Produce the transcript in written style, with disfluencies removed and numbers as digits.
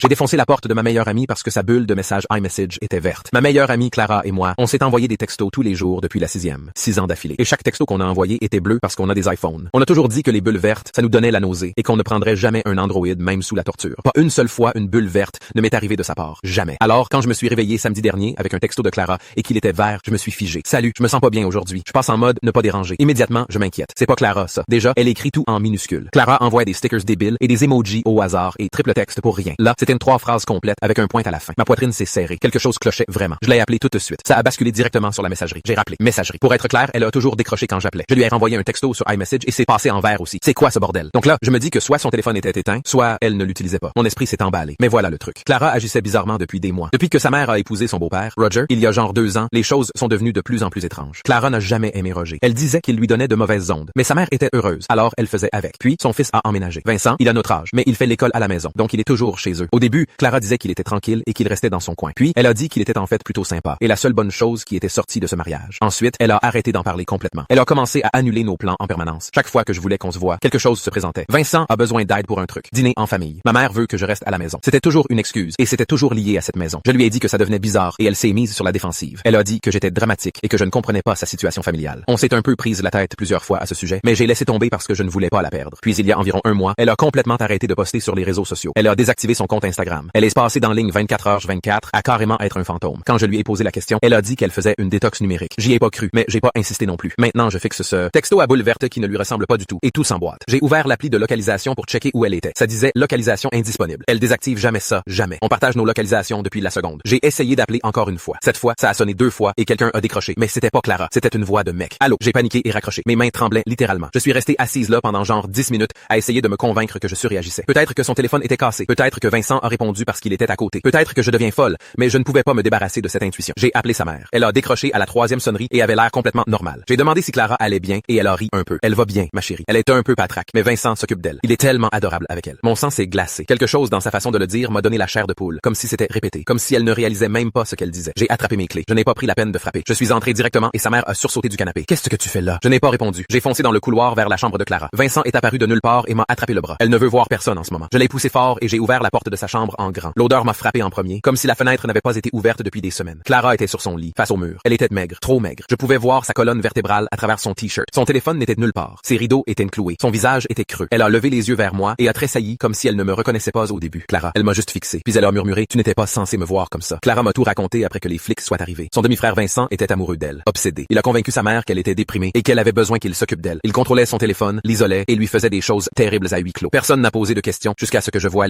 J'ai défoncé la porte de ma meilleure amie parce que sa bulle de message iMessage était verte. Ma meilleure amie Clara et moi, on s'est envoyé des textos tous les jours depuis la 6e, 6 ans d'affilée. Et chaque texto qu'on a envoyé était bleu parce qu'on a des iPhones. On a toujours dit que les bulles vertes, ça nous donnait la nausée et qu'on ne prendrait jamais un Android même sous la torture. Pas une seule fois une bulle verte ne m'est arrivée de sa part. Jamais. Alors, quand je me suis réveillé samedi dernier avec un texto de Clara et qu'il était vert, je me suis figé. Salut, je me sens pas bien aujourd'hui. Je passe en mode ne pas déranger. Immédiatement, je m'inquiète. C'est pas Clara, ça. Déjà, elle écrit tout en minuscules. Clara envoie des stickers débiles et des emojis au hasard et triple texte pour rien. Là, c'était une 3 phrases complète avec un point à la fin. Ma poitrine s'est serrée. Quelque chose clochait vraiment. Je l'ai appelé tout de suite. Ça a basculé directement sur la messagerie. J'ai rappelé. Messagerie. Pour être clair, elle a toujours décroché quand j'appelais. Je lui ai renvoyé un texto sur iMessage et c'est passé en vert aussi. C'est quoi ce bordel? Donc là, je me dis que soit son téléphone était éteint, soit elle ne l'utilisait pas. Mon esprit s'est emballé. Mais voilà le truc. Clara agissait bizarrement depuis des mois. Depuis que sa mère a épousé son beau-père, Roger, il y a genre 2 ans, les choses sont devenues de plus en plus étranges. Clara n'a jamais aimé Roger. Elle disait qu'il lui donnait de mauvaises ondes. Mais sa mère était heureuse. Alors elle faisait avec. Puis son fils a emménagé. Vincent, il a notre âge, mais il fait l'école à la maison. Donc il est toujours chez eux. Au début, Clara disait qu'il était tranquille et qu'il restait dans son coin. Puis elle a dit qu'il était en fait plutôt sympa et la seule bonne chose qui était sortie de ce mariage. Ensuite, elle a arrêté d'en parler complètement. Elle a commencé à annuler nos plans en permanence. Chaque fois que je voulais qu'on se voie, quelque chose se présentait. Vincent a besoin d'aide pour un truc. Dîner en famille. Ma mère veut que je reste à la maison. C'était toujours une excuse et c'était toujours lié à cette maison. Je lui ai dit que ça devenait bizarre et elle s'est mise sur la défensive. Elle a dit que j'étais dramatique et que je ne comprenais pas sa situation familiale. On s'est un peu prise la tête plusieurs fois à ce sujet, mais j'ai laissé tomber parce que je ne voulais pas la perdre. Puis il y a environ 1 mois, elle a complètement arrêté de poster sur les réseaux sociaux. Elle a désactivé son compte Instagram. Elle est passée dans ligne 24h/24 à carrément être un fantôme. Quand je lui ai posé la question, elle a dit qu'elle faisait une détox numérique. J'y ai pas cru, mais j'ai pas insisté non plus. Maintenant, je fixe ce texto à boule verte qui ne lui ressemble pas du tout et tout s'emboîte. J'ai ouvert l'appli de localisation pour checker où elle était. Ça disait localisation indisponible. Elle désactive jamais ça, jamais. On partage nos localisations depuis la seconde. J'ai essayé d'appeler encore une fois. Cette fois, ça a sonné 2 fois et quelqu'un a décroché. Mais c'était pas Clara, c'était une voix de mec. Allô, j'ai paniqué et raccroché. Mes mains tremblaient littéralement. Je suis restée assise là pendant genre 10 minutes à essayer de me convaincre que je surréagissais. Peut-être que son téléphone était cassé. Peut-être que Vincent a répondu parce qu'il était à côté. Peut-être que je deviens folle, mais je ne pouvais pas me débarrasser de cette intuition. J'ai appelé sa mère. Elle a décroché à la 3e sonnerie et avait l'air complètement normale. J'ai demandé si Clara allait bien et elle a ri un peu. Elle va bien, ma chérie. Elle est un peu patraque, mais Vincent s'occupe d'elle. Il est tellement adorable avec elle. Mon sang s'est glacé. Quelque chose dans sa façon de le dire m'a donné la chair de poule, comme si c'était répété, comme si elle ne réalisait même pas ce qu'elle disait. J'ai attrapé mes clés. Je n'ai pas pris la peine de frapper. Je suis entré directement et sa mère a sursauté du canapé. Qu'est-ce que tu fais là? Je n'ai pas répondu. J'ai foncé dans le couloir vers la chambre de Clara. Vincent est apparu de nulle part et m'a attrapé le bras. Elle ne veut voir personne en ce moment. Je l'ai poussé fort et j'ai ouvert la porte de sa chambre en grand. L'odeur m'a frappé en premier, comme si la fenêtre n'avait pas été ouverte depuis des semaines. Clara était sur son lit, face au mur. Elle était maigre, trop maigre. Je pouvais voir sa colonne vertébrale à travers son t-shirt. Son téléphone n'était nulle part. Ses rideaux étaient cloués. Son visage était creux. Elle a levé les yeux vers moi et a tressailli comme si elle ne me reconnaissait pas au début. Clara, elle m'a juste fixé. Puis elle a murmuré, tu n'étais pas censé me voir comme ça. Clara m'a tout raconté après que les flics soient arrivés. Son demi-frère Vincent était amoureux d'elle, obsédé. Il a convaincu sa mère qu'elle était déprimée et qu'elle avait besoin qu'il s'occupe d'elle. Il contrôlait son téléphone, l'isolait et lui faisait des choses terribles à huis clos. Personne n'a posé de questions jusqu'à ce que je voie les